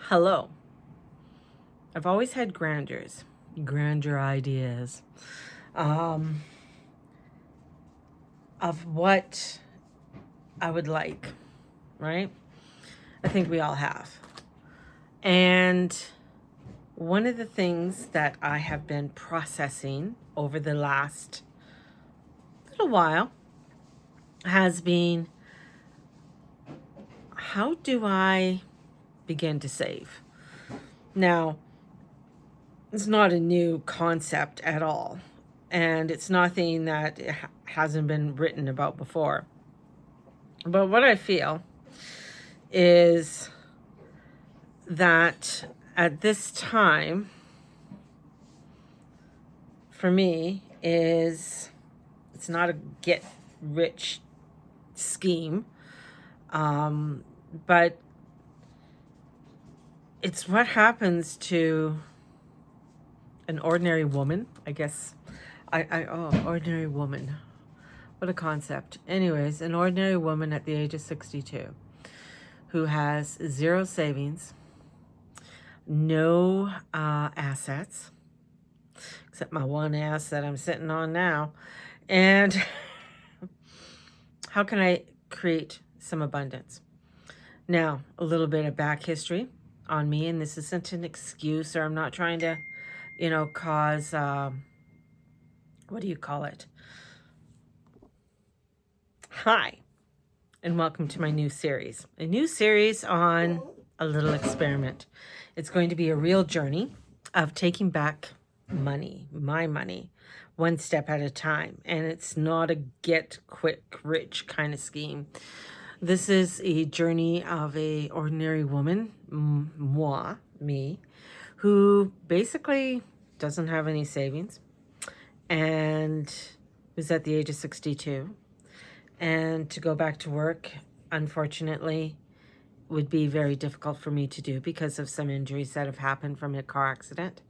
Hello. I've always had grandeur ideas um, of what I would like, right? I think we all have. And one of the things that I have been processing over the last little while has been, how do I begin to save? Now, it's not a new concept at all, and it's nothing that hasn't been written about before. But what I feel is that at this time, for me, it's not a get rich scheme, but it's what happens to an ordinary woman, I guess. Ordinary woman. What a concept. Anyways, an ordinary woman at the age of 62 who has zero savings, no assets, except my one ass that I'm sitting on now. And how can I create some abundance? Now, a little bit of back history on me, and this isn't an excuse, or I'm not trying to, cause, what do you call it? Hi, and welcome to my new series. A new series on a little experiment. It's going to be a real journey of taking back money, my money, one step at a time. And it's not a get quick rich kind of scheme. This is a journey of a ordinary woman, me, who basically doesn't have any savings and was at the age of 62. And to go back to work, unfortunately, would be very difficult for me to do because of some injuries that have happened from a car accident.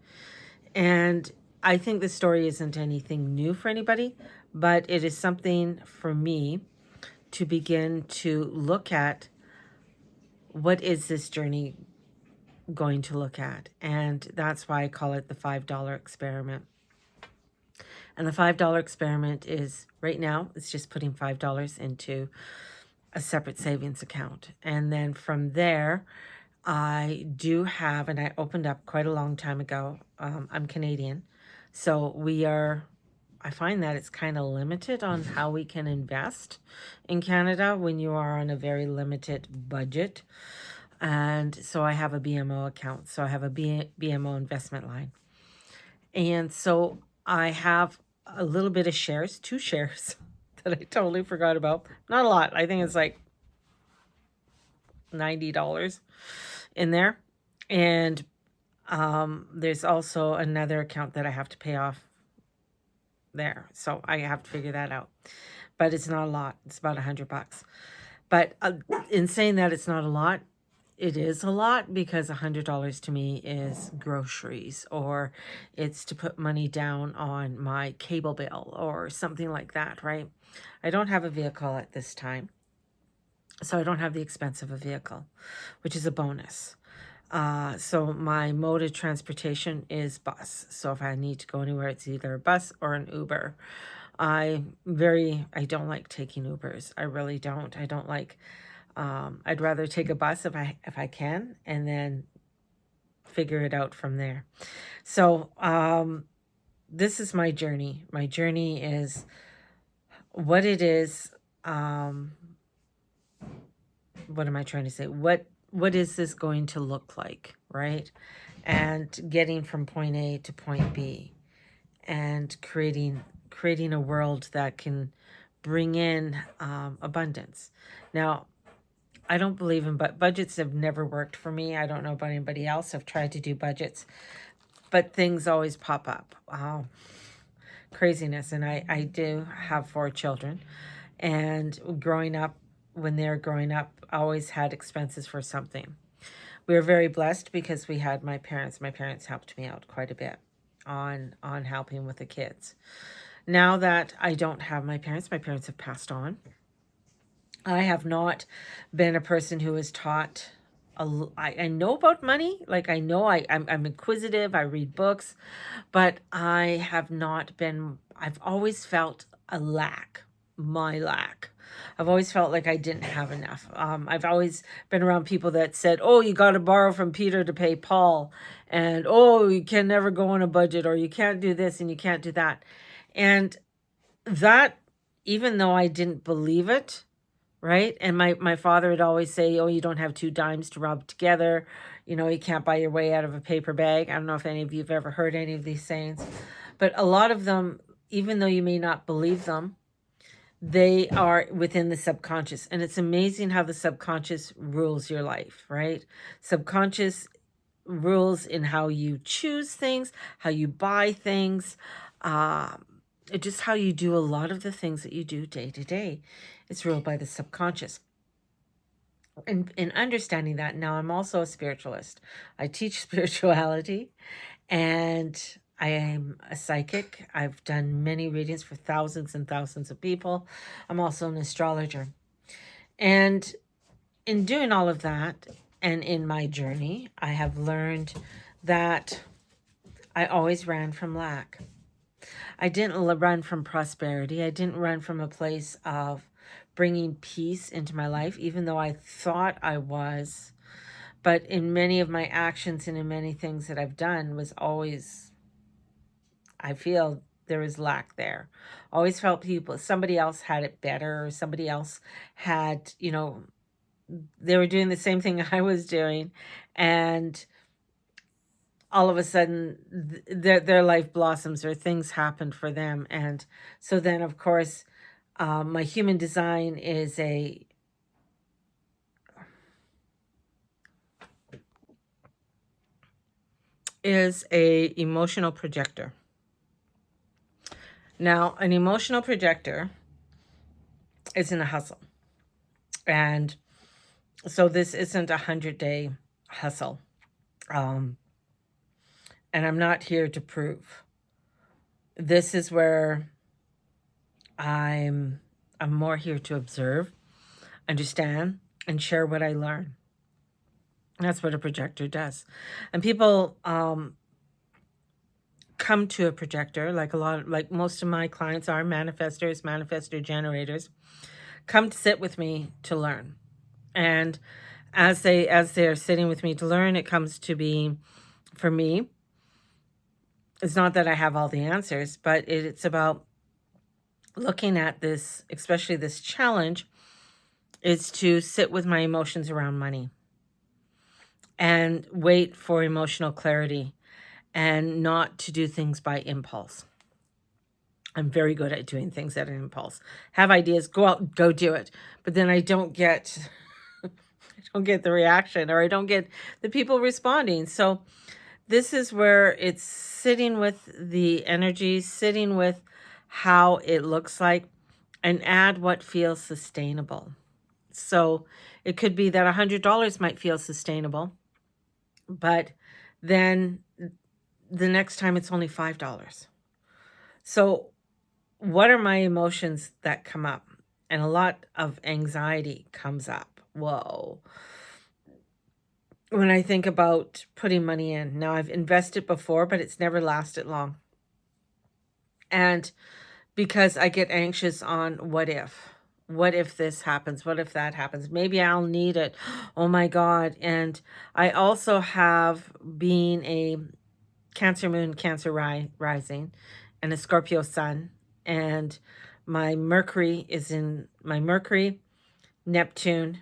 And I think the story isn't anything new for anybody, but it is something for me to begin to look at. What is this journey going to look at? And that's why I call it the $5 experiment. And the $5 experiment is, right now, it's just putting $5 into a separate savings account. And then from there, I do have, and I opened up quite a long time ago. I'm Canadian. So I find that it's kind of limited on how we can invest in Canada when you are on a very limited budget. And so I have a BMO account. So I have a BMO investment line. And so I have a little bit of shares, 2 shares that I totally forgot about. Not a lot. I think it's like $90 in there. And there's also another account that I have to pay off there. So I have to figure that out. But it's not a lot. It's about $100. But in saying that it's not a lot, it is a lot, because $100 to me is groceries, or it's to put money down on my cable bill or something like that, right? I don't have a vehicle at this time, so I don't have the expense of a vehicle, which is a bonus. So my mode of transportation is bus. So if I need to go anywhere, it's either a bus or an Uber. I don't like taking Ubers. I really don't. I don't like, I'd rather take a bus if I can, and then figure it out from there. So, this is my journey. My journey is what it is. What am I trying to say? What is this going to look like, right? And getting from point A to point B, and creating a world that can bring in abundance. Now, I don't believe in budgets have never worked for me. I don't know about anybody else. I've tried to do budgets, but things always pop up. Craziness. And I do have 4 children, and when they were growing up, always had expenses for something. We were very blessed because we had my parents. My parents helped me out quite a bit on helping with the kids. Now that I don't have my parents have passed on. I have not been a person who was taught I know about money. Like I know I'm inquisitive. I read books, but I have not been. I've always felt a lack, my lack. I've always felt like I didn't have enough. I've always been around people that said, "Oh, you got to borrow from Peter to pay Paul," and "Oh, you can never go on a budget," or "You can't do this and you can't do that," and that, even though I didn't believe it, right? And my father would always say, "Oh, you don't have two dimes to rub together. You know, you can't buy your way out of a paper bag." I don't know if any of you have ever heard any of these sayings, but a lot of them, even though you may not believe them, they are within the subconscious. And it's amazing how the subconscious rules your life, right? Subconscious rules in how you choose things, how you buy things, just how you do a lot of the things that you do day to day. It's ruled by the subconscious. And in understanding that, now I'm also a spiritualist. I teach spirituality, and I am a psychic. I've done many readings for thousands and thousands of people. I'm also an astrologer. And in doing all of that, and in my journey, I have learned that I always ran from lack. I didn't run from prosperity. I didn't run from a place of bringing peace into my life, even though I thought I was. But in many of my actions and in many things that I've done was always, I feel there was lack there. Always felt somebody else had it better, or somebody else had, they were doing the same thing I was doing. And all of a sudden their life blossoms, or things happened for them. And so then, of course, my human design is a emotional projector. Now, an emotional projector is in a hustle. And so this isn't 100-day hustle. And I'm not here to prove. This is where I'm more here to observe, understand, and share what I learn. That's what a projector does. And people come to a projector, like most of my clients are manifestors, manifestor generators, come to sit with me to learn. And as they're sitting with me to learn, it comes to be, for me, it's not that I have all the answers, but it's about looking at this, especially this challenge, is to sit with my emotions around money and wait for emotional clarity, and not to do things by impulse. I'm very good at doing things at an impulse. Have ideas, go out, go do it. But then I don't get the reaction, or I don't get the people responding. So this is where it's sitting with the energy, sitting with how it looks like, and add what feels sustainable. So it could be that $100 might feel sustainable, but then the next time it's only $5. So what are my emotions that come up? And a lot of anxiety comes up. Whoa. When I think about putting money in. Now, I've invested before, but it's never lasted long. And because I get anxious on what if? What if this happens? What if that happens? Maybe I'll need it. Oh my God. And I also have, being a Cancer moon, Cancer rising, and a Scorpio sun. And my Mercury, Neptune,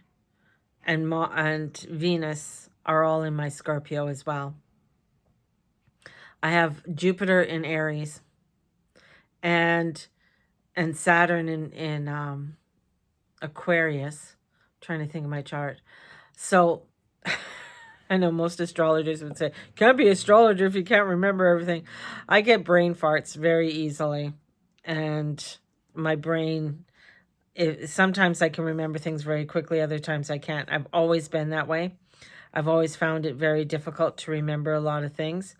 and Venus are all in my Scorpio as well. I have Jupiter in Aries, and Saturn in Aquarius. I'm trying to think of my chart. So I know most astrologers would say, can't be astrologer if you can't remember everything. I get brain farts very easily. And my brain, sometimes I can remember things very quickly. Other times I can't. I've always been that way. I've always found it very difficult to remember a lot of things.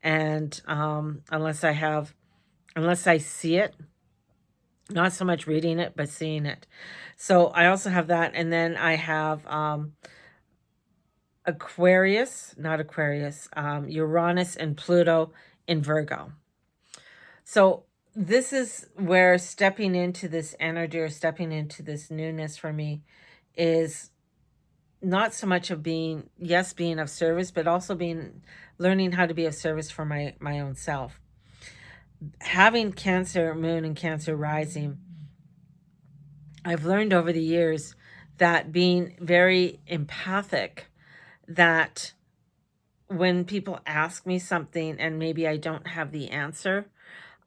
And unless I see it, not so much reading it, but seeing it. So I also have that. And then I have Uranus and Pluto in Virgo. So this is where stepping into this energy or stepping into this newness for me is not so much of being of service, but also learning how to be of service for my own self. Having Cancer moon and Cancer rising, I've learned over the years that being very empathic, that when people ask me something and maybe I don't have the answer,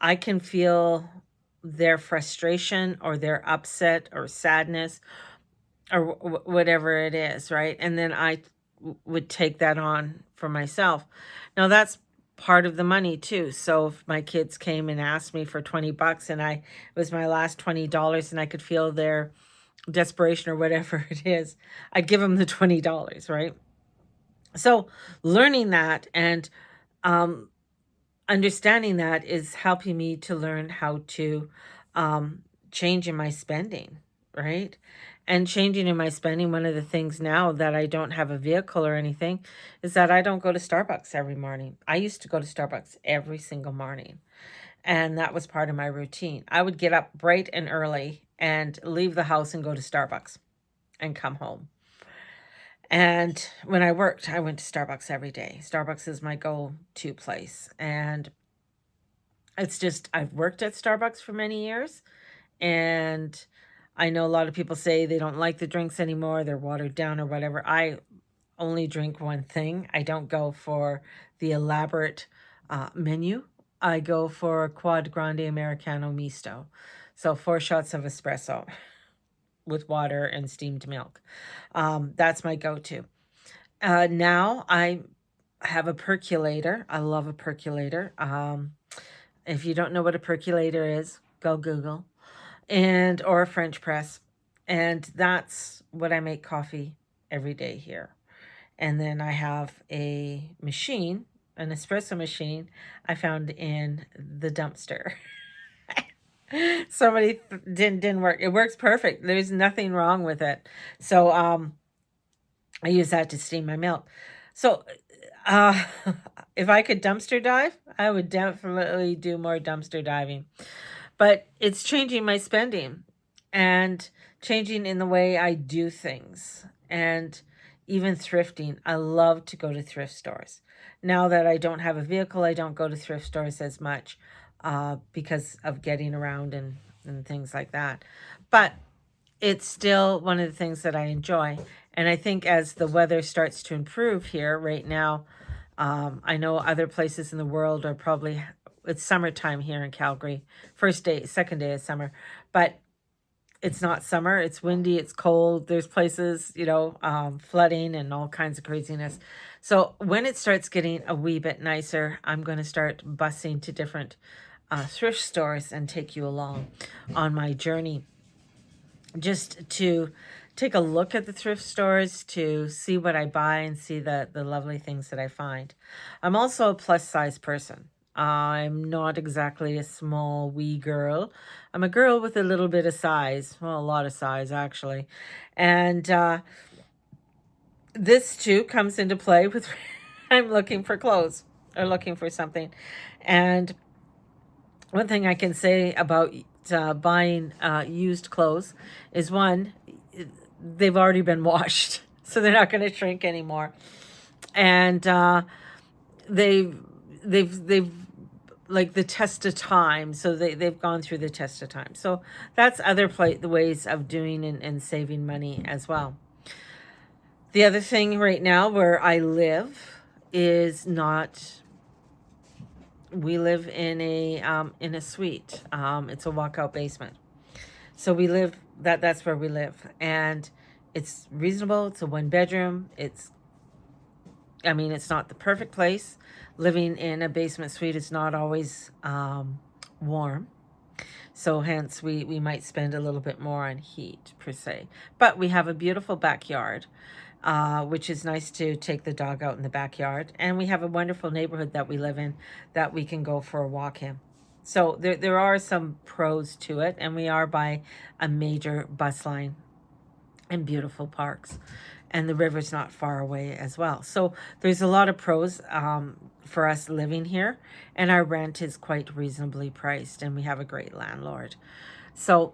I can feel their frustration or their upset or sadness or whatever it is, right? And then I would take that on for myself. Now that's part of the money too. So if my kids came and asked me for 20 bucks and it was my last $20 and I could feel their desperation or whatever it is, I'd give them the $20, right? So learning that and understanding that is helping me to learn how to change in my spending, right? And changing in my spending, one of the things now that I don't have a vehicle or anything is that I don't go to Starbucks every morning. I used to go to Starbucks every single morning, and that was part of my routine. I would get up bright and early and leave the house and go to Starbucks and come home. And when I worked, I went to Starbucks every day. Starbucks is my go-to place. And it's just, I've worked at Starbucks for many years. And I know a lot of people say they don't like the drinks anymore. They're watered down or whatever. I only drink one thing. I don't go for the elaborate menu. I go for Quad Grande Americano Misto. So 4 shots of espresso with water and steamed milk. That's my go-to. Now I have a percolator. I love a percolator. If you don't know what a percolator is, go Google. Or a French press. And that's what I make coffee every day here. And then I have a machine, an espresso machine I found in the dumpster. Somebody didn't work. It works perfect. There's nothing wrong with it. So I use that to steam my milk. So if I could dumpster dive, I would definitely do more dumpster diving. But it's changing my spending and changing in the way I do things, and even thrifting. I love to go to thrift stores. Now that I don't have a vehicle, I don't go to thrift stores as much because of getting around and things like that. But it's still one of the things that I enjoy. And I think as the weather starts to improve here right now, I know other places in the world are probably, it's summertime here in Calgary. Second day of summer. But it's not summer. It's windy. It's cold. There's places, flooding and all kinds of craziness. So when it starts getting a wee bit nicer, I'm going to start busing to different thrift stores and take you along on my journey, just to take a look at the thrift stores, to see what I buy and see the lovely things that I find. I'm also a plus size person. I'm not exactly a small wee girl. I'm a girl with a little bit of size. Well, a lot of size, actually. And this, too, comes into play with I'm looking for clothes or looking for something. And one thing I can say about buying used clothes is, one, they've already been washed, so they're not going to shrink anymore. And they've like the test of time, so they've gone through the test of time. So that's other the ways of doing and saving money as well. The other thing right now where I live is not, we live in a suite. It's a walkout basement. So we live, that's where we live. And it's reasonable. It's a 1-bedroom. It's not the perfect place. Living in a basement suite is not always warm. So hence we might spend a little bit more on heat per se. But we have a beautiful backyard, which is nice to take the dog out in the backyard. And we have a wonderful neighborhood that we live in that we can go for a walk in. So there are some pros to it. And we are by a major bus line. and beautiful parks. And the river's not far away as well. So there's a lot of pros for us living here. And our rent is quite reasonably priced. And we have a great landlord. So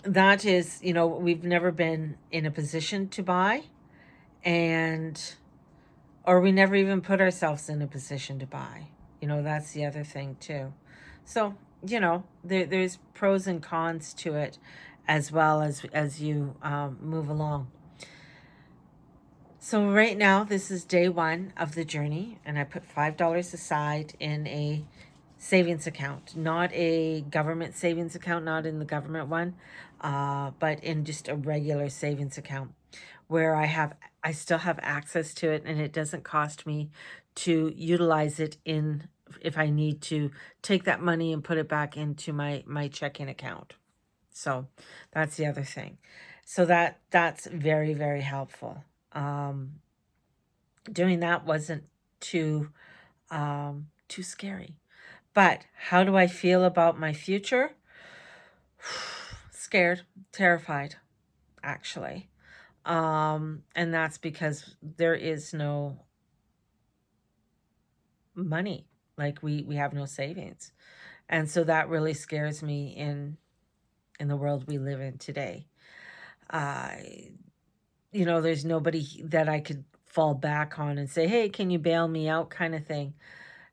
that is, we've never been in a position to buy. Or we never even put ourselves in a position to buy. That's the other thing too. So, there's pros and cons to it as well as you move along. So right now, this is day 1 of the journey, and I put $5 aside in a savings account, not a government savings account, not in the government one, but in just a regular savings account where I still have access to it, and it doesn't cost me to utilize it if I need to take that money and put it back into my checking account. So that's the other thing. So that's very, very helpful. Doing that wasn't too scary. But how do I feel about my future? Scared, terrified, actually. And that's because there is no money. Like we have no savings. And so that really scares me in the world we live in today. There's nobody that I could fall back on and say, hey, can you bail me out, kind of thing.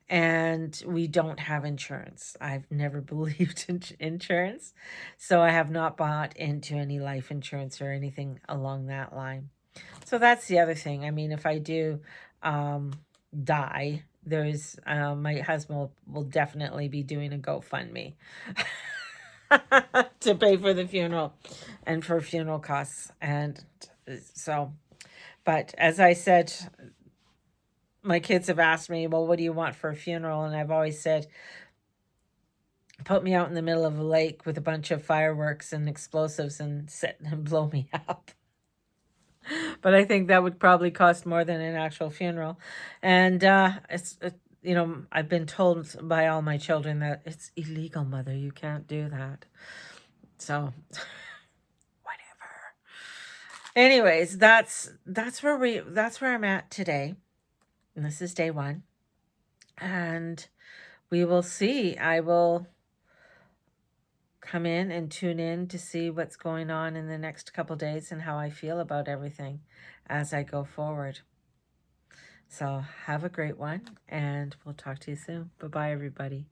And we don't have insurance. I've never believed in insurance. So I have not bought into any life insurance or anything along that line. So that's the other thing. I mean, if I do die, there's my husband will definitely be doing a GoFundMe to pay for the funeral and for funeral costs. And so, but as I said, my kids have asked me, well, what do you want for a funeral? And I've always said, put me out in the middle of a lake with a bunch of fireworks and explosives and sit and blow me up. But I think that would probably cost more than an actual funeral. And I've been told by all my children that it's illegal, Mother. You can't do that. So whatever. Anyways, that's where I'm at today. And this is day 1. And we will see. I will come in and tune in to see what's going on in the next couple days and how I feel about everything as I go forward. So have a great one, and we'll talk to you soon. Bye-bye, everybody.